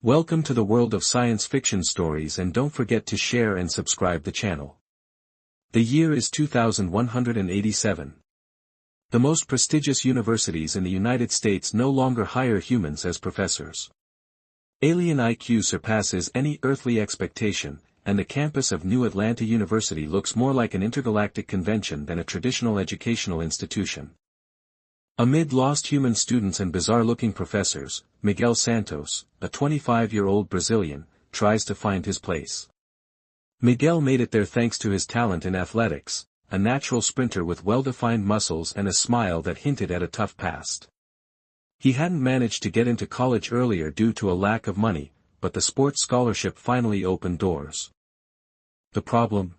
Welcome to the world of science fiction stories, and don't forget to share and subscribe the channel. The year is 2187. The most prestigious universities in the United States no longer hire humans as professors. Alien IQ surpasses any earthly expectation, and the campus of New Atlanta University looks more like an intergalactic convention than a traditional educational institution. Amid lost human students and bizarre-looking professors, Miguel Santos, a 25-year-old Brazilian, tries to find his place. Miguel made it there thanks to his talent in athletics, a natural sprinter with well-defined muscles and a smile that hinted at a tough past. He hadn't managed to get into college earlier due to a lack of money, but the sports scholarship finally opened doors. The problem?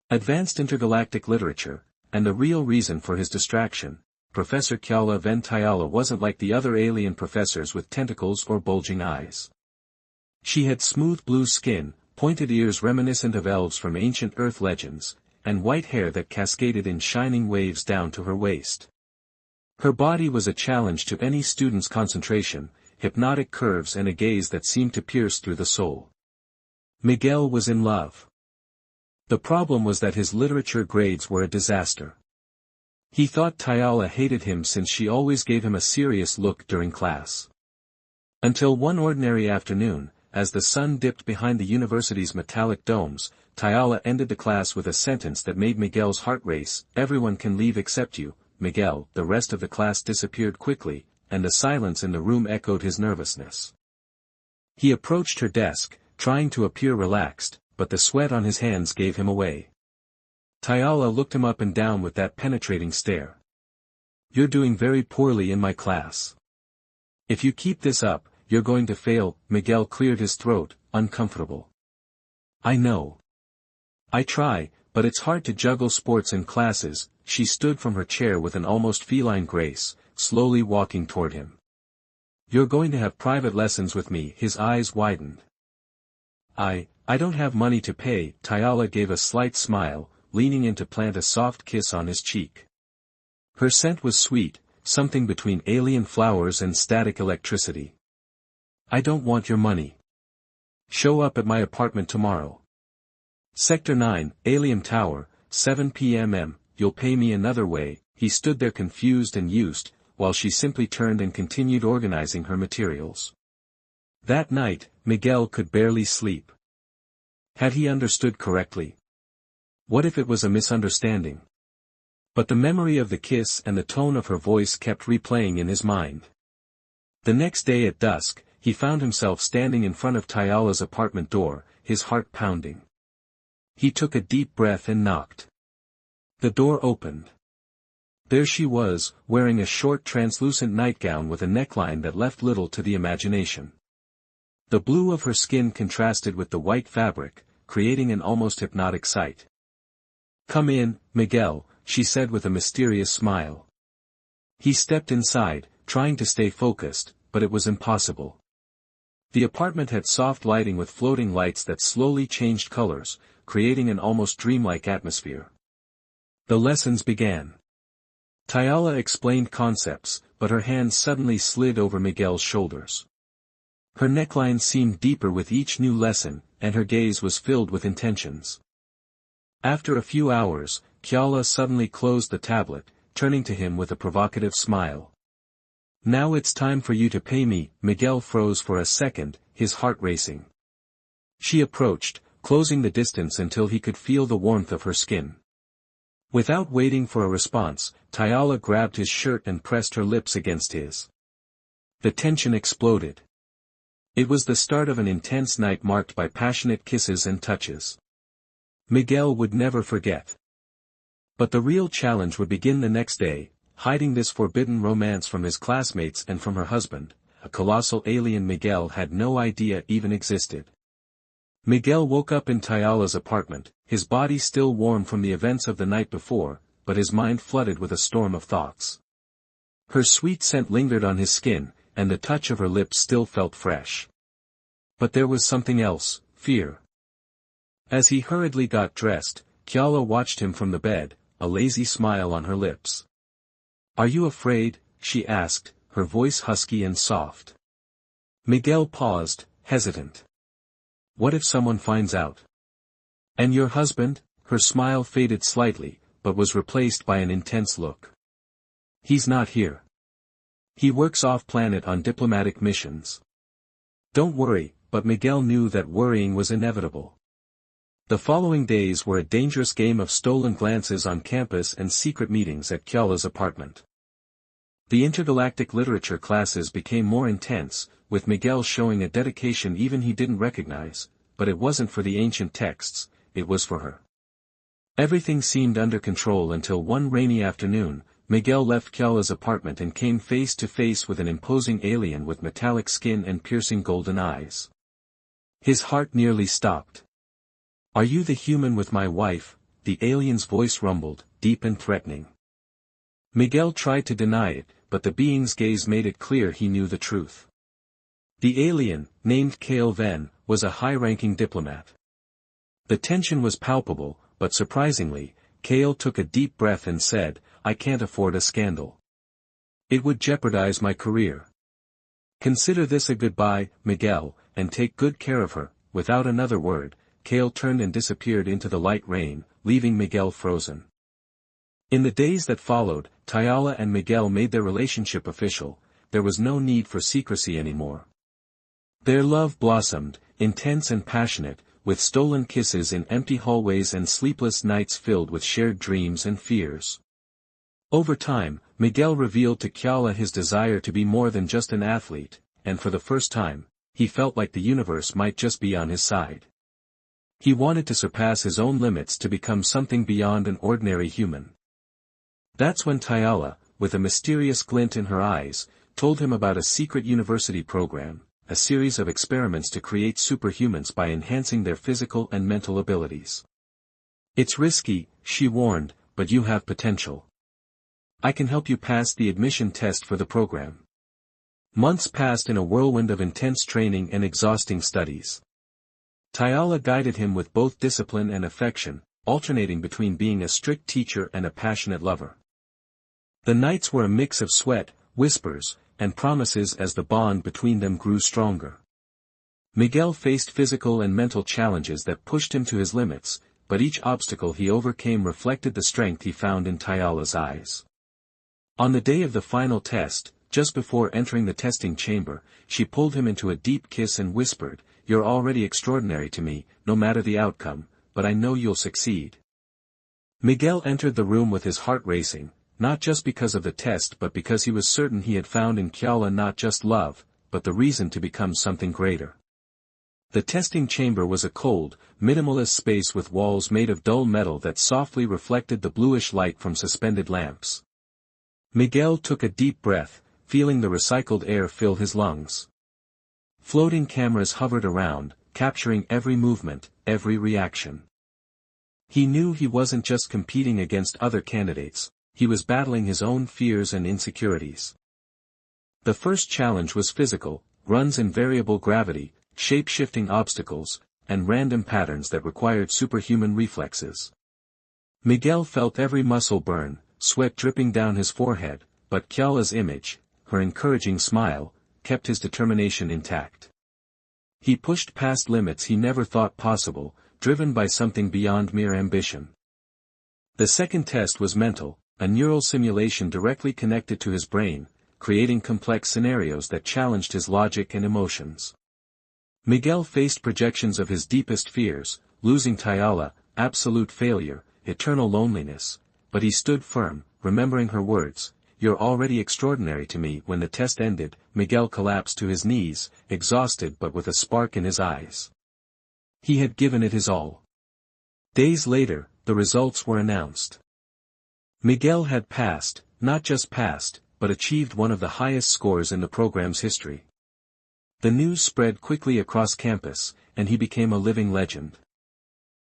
Advanced intergalactic literature, and the real reason for his distraction. Professor Kyala Van Tyala wasn't like the other alien professors with tentacles or bulging eyes. She had smooth blue skin, pointed ears reminiscent of elves from ancient Earth legends, and white hair that cascaded in shining waves down to her waist. Her body was a challenge to any student's concentration, hypnotic curves and a gaze that seemed to pierce through the soul. Miguel was in love. The problem was that his literature grades were a disaster. He thought Tyala hated him since she always gave him a serious look during class. Until one ordinary afternoon, as the sun dipped behind the university's metallic domes, Tyala ended the class with a sentence that made Miguel's heart race. "Everyone can leave except you, Miguel." The rest of the class disappeared quickly, and the silence in the room echoed his nervousness. He approached her desk, trying to appear relaxed, but the sweat on his hands gave him away. Tyala looked him up and down with that penetrating stare. "You're doing very poorly in my class. If you keep this up, you're going to fail." Miguel cleared his throat, uncomfortable. "I know. I try, but it's hard to juggle sports and classes." She stood from her chair with an almost feline grace, slowly walking toward him. "You're going to have private lessons with me." His eyes widened. I don't have money to pay." Tyala gave a slight smile, leaning in to plant a soft kiss on his cheek. Her scent was sweet, something between alien flowers and static electricity. "I don't want your money. Show up at my apartment tomorrow. Sector 9, Alien Tower, 7 p.m. You'll pay me another way." He stood there confused and used, while she simply turned and continued organizing her materials. That night, Miguel could barely sleep. Had he understood correctly? What if it was a misunderstanding? But the memory of the kiss and the tone of her voice kept replaying in his mind. The next day at dusk, he found himself standing in front of Tyala's apartment door, his heart pounding. He took a deep breath and knocked. The door opened. There she was, wearing a short translucent nightgown with a neckline that left little to the imagination. The blue of her skin contrasted with the white fabric, creating an almost hypnotic sight. "Come in, Miguel," she said with a mysterious smile. He stepped inside, trying to stay focused, but it was impossible. The apartment had soft lighting with floating lights that slowly changed colors, creating an almost dreamlike atmosphere. The lessons began. Tyala explained concepts, but her hands suddenly slid over Miguel's shoulders. Her neckline seemed deeper with each new lesson, and her gaze was filled with intentions. After a few hours, Kyala suddenly closed the tablet, turning to him with a provocative smile. "Now it's time for you to pay me." Miguel froze for a second, his heart racing. She approached, closing the distance until he could feel the warmth of her skin. Without waiting for a response, Tyala grabbed his shirt and pressed her lips against his. The tension exploded. It was the start of an intense night marked by passionate kisses and touches. Miguel would never forget. But the real challenge would begin the next day, hiding this forbidden romance from his classmates and from her husband, a colossal alien Miguel had no idea even existed. Miguel woke up in Tyala's apartment, his body still warm from the events of the night before, but his mind flooded with a storm of thoughts. Her sweet scent lingered on his skin, and the touch of her lips still felt fresh. But there was something else: fear. As he hurriedly got dressed, Kyala watched him from the bed, a lazy smile on her lips. "Are you afraid?" she asked, her voice husky and soft. Miguel paused, hesitant. What if someone finds out? And your husband? Her smile faded slightly, but was replaced by an intense look. He's not here. He works off-planet on diplomatic missions. Don't worry, but Miguel knew that worrying was inevitable. The following days were a dangerous game of stolen glances on campus and secret meetings at Kiala's apartment. The intergalactic literature classes became more intense, with Miguel showing a dedication even he didn't recognize, but it wasn't for the ancient texts, it was for her. Everything seemed under control until one rainy afternoon, Miguel left Kiala's apartment and came face to face with an imposing alien with metallic skin and piercing golden eyes. His heart nearly stopped. "Are you the human with my wife?" the alien's voice rumbled, deep and threatening. Miguel tried to deny it, but the being's gaze made it clear he knew the truth. The alien, named Kale Ven, was a high-ranking diplomat. The tension was palpable, but surprisingly, Kale took a deep breath and said, "I can't afford a scandal. It would jeopardize my career. Consider this a goodbye, Miguel, and take good care of her." Without another word, Kale turned and disappeared into the light rain, leaving Miguel frozen. In the days that followed, Tayala and Miguel made their relationship official. There was no need for secrecy anymore. Their love blossomed, intense and passionate, with stolen kisses in empty hallways and sleepless nights filled with shared dreams and fears. Over time, Miguel revealed to Kiala his desire to be more than just an athlete, and for the first time, he felt like the universe might just be on his side. He wanted to surpass his own limits to become something beyond an ordinary human. That's when Tayala, with a mysterious glint in her eyes, told him about a secret university program, a series of experiments to create superhumans by enhancing their physical and mental abilities. "It's risky," she warned, "but you have potential. I can help you pass the admission test for the program." Months passed in a whirlwind of intense training and exhausting studies. Tayala guided him with both discipline and affection, alternating between being a strict teacher and a passionate lover. The nights were a mix of sweat, whispers, and promises as the bond between them grew stronger. Miguel faced physical and mental challenges that pushed him to his limits, but each obstacle he overcame reflected the strength he found in Tayala's eyes. On the day of the final test, just before entering the testing chamber, she pulled him into a deep kiss and whispered, "You're already extraordinary to me, no matter the outcome, but I know you'll succeed." Miguel entered the room with his heart racing, not just because of the test but because he was certain he had found in Kiala not just love, but the reason to become something greater. The testing chamber was a cold, minimalist space with walls made of dull metal that softly reflected the bluish light from suspended lamps. Miguel took a deep breath, feeling the recycled air fill his lungs. Floating cameras hovered around, capturing every movement, every reaction. He knew he wasn't just competing against other candidates, he was battling his own fears and insecurities. The first challenge was physical, runs in variable gravity, shape-shifting obstacles, and random patterns that required superhuman reflexes. Miguel felt every muscle burn, sweat dripping down his forehead, but Kiala's image, her encouraging smile, kept his determination intact. He pushed past limits he never thought possible, driven by something beyond mere ambition. The second test was mental, a neural simulation directly connected to his brain, creating complex scenarios that challenged his logic and emotions. Miguel faced projections of his deepest fears, losing Tayala, absolute failure, eternal loneliness, but he stood firm, remembering her words, "You're already extraordinary to me." When the test ended, Miguel collapsed to his knees, exhausted but with a spark in his eyes. He had given it his all. Days later, the results were announced. Miguel had passed, not just passed, but achieved one of the highest scores in the program's history. The news spread quickly across campus, and he became a living legend.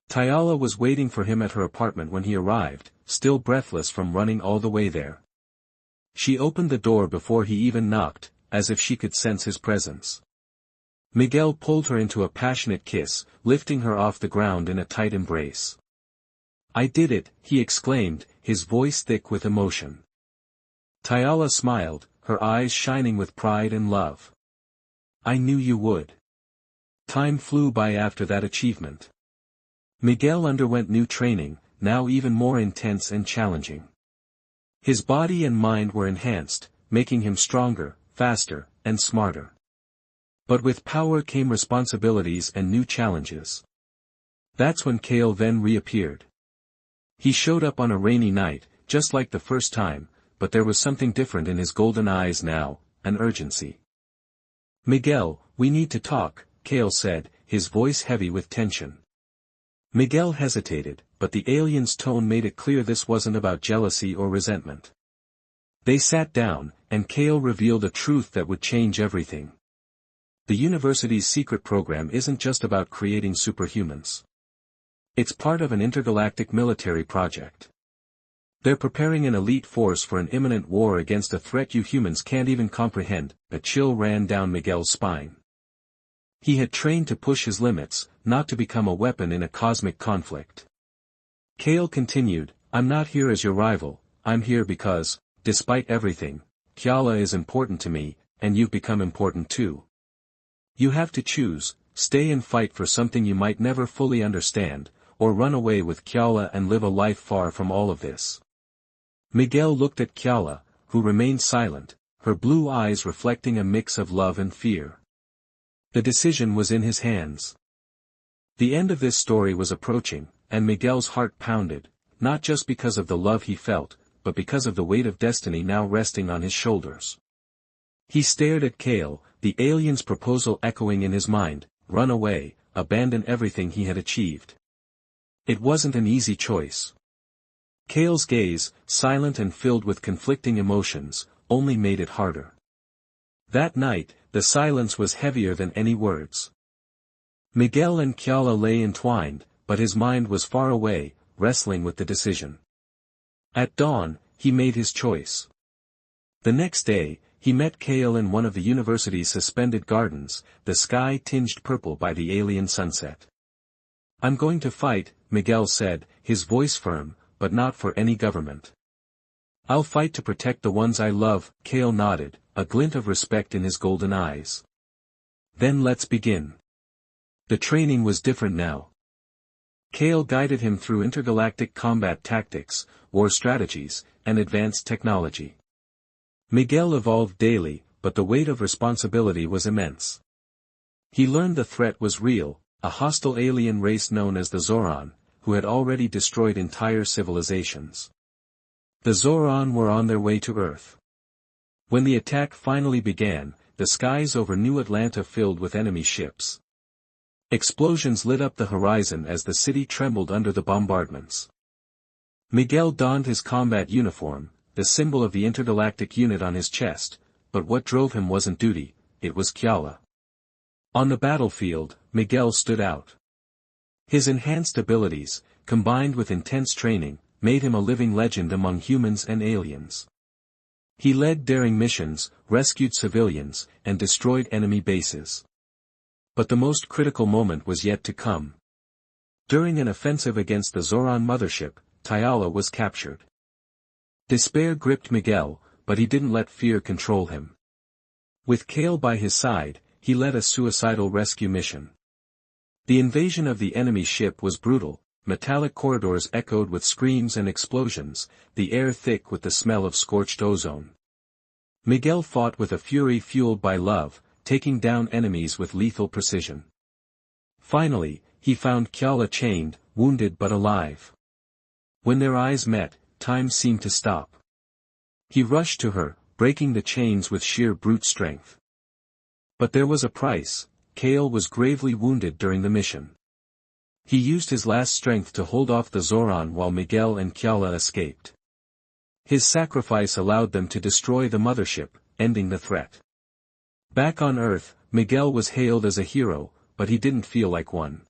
Tayala was waiting for him at her apartment when he arrived, still breathless from running all the way there. She opened the door before he even knocked, as if she could sense his presence. Miguel pulled her into a passionate kiss, lifting her off the ground in a tight embrace. "I did it," he exclaimed, his voice thick with emotion. Tayala smiled, her eyes shining with pride and love. "I knew you would." Time flew by after that achievement. Miguel underwent new training, now even more intense and challenging. His body and mind were enhanced, making him stronger, faster, and smarter. But with power came responsibilities and new challenges. That's when Kale then reappeared. He showed up on a rainy night, just like the first time, but there was something different in his golden eyes now, an urgency. "Miguel, we need to talk," Kale said, his voice heavy with tension. Miguel hesitated, but the alien's tone made it clear this wasn't about jealousy or resentment. They sat down, and Kale revealed a truth that would change everything. The university's secret program isn't just about creating superhumans. It's part of an intergalactic military project. They're preparing an elite force for an imminent war against a threat you humans can't even comprehend. A chill ran down Miguel's spine. He had trained to push his limits, not to become a weapon in a cosmic conflict. Kale continued, "I'm not here as your rival, I'm here because, despite everything, Kyala is important to me, and you've become important too. You have to choose, stay and fight for something you might never fully understand, or run away with Kyala and live a life far from all of this." Miguel looked at Kyala, who remained silent, her blue eyes reflecting a mix of love and fear. The decision was in his hands. The end of this story was approaching, and Miguel's heart pounded, not just because of the love he felt, but because of the weight of destiny now resting on his shoulders. He stared at Kale, the alien's proposal echoing in his mind, run away, abandon everything he had achieved. It wasn't an easy choice. Kale's gaze, silent and filled with conflicting emotions, only made it harder. That night, the silence was heavier than any words. Miguel and Kyala lay entwined, but his mind was far away, wrestling with the decision. At dawn, he made his choice. The next day, he met Kale in one of the university's suspended gardens, the sky tinged purple by the alien sunset. "I'm going to fight," Miguel said, his voice firm, "but not for any government. I'll fight to protect the ones I love." Kale nodded, a glint of respect in his golden eyes. "Then let's begin." The training was different now. Kale guided him through intergalactic combat tactics, war strategies, and advanced technology. Miguel evolved daily, but the weight of responsibility was immense. He learned the threat was real, a hostile alien race known as the Zoran, who had already destroyed entire civilizations. The Zoran were on their way to Earth. When the attack finally began, the skies over New Atlanta filled with enemy ships. Explosions lit up the horizon as the city trembled under the bombardments. Miguel donned his combat uniform, the symbol of the intergalactic unit on his chest, but what drove him wasn't duty, it was Kyala. On the battlefield, Miguel stood out. His enhanced abilities, combined with intense training, made him a living legend among humans and aliens. He led daring missions, rescued civilians, and destroyed enemy bases. But the most critical moment was yet to come. During an offensive against the Zoran mothership, Kyala was captured. Despair gripped Miguel, but he didn't let fear control him. With Kale by his side, he led a suicidal rescue mission. The invasion of the enemy ship was brutal, metallic corridors echoed with screams and explosions, the air thick with the smell of scorched ozone. Miguel fought with a fury fueled by love, taking down enemies with lethal precision. Finally, he found Kyala chained, wounded but alive. When their eyes met, time seemed to stop. He rushed to her, breaking the chains with sheer brute strength. But there was a price. Kale was gravely wounded during the mission. He used his last strength to hold off the Zoran while Miguel and Kyala escaped. His sacrifice allowed them to destroy the mothership, ending the threat. Back on Earth, Miguel was hailed as a hero, but he didn't feel like one.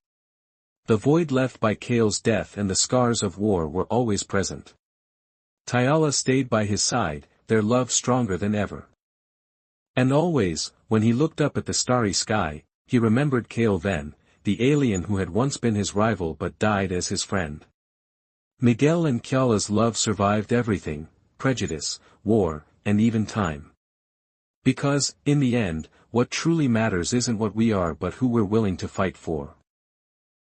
The void left by Kale's death and the scars of war were always present. Kyala stayed by his side, their love stronger than ever. And always, when he looked up at the starry sky, he remembered Kale then, the alien who had once been his rival but died as his friend. Miguel and Kyala's love survived everything, prejudice, war, and even time. Because, in the end, what truly matters isn't what we are but who we're willing to fight for.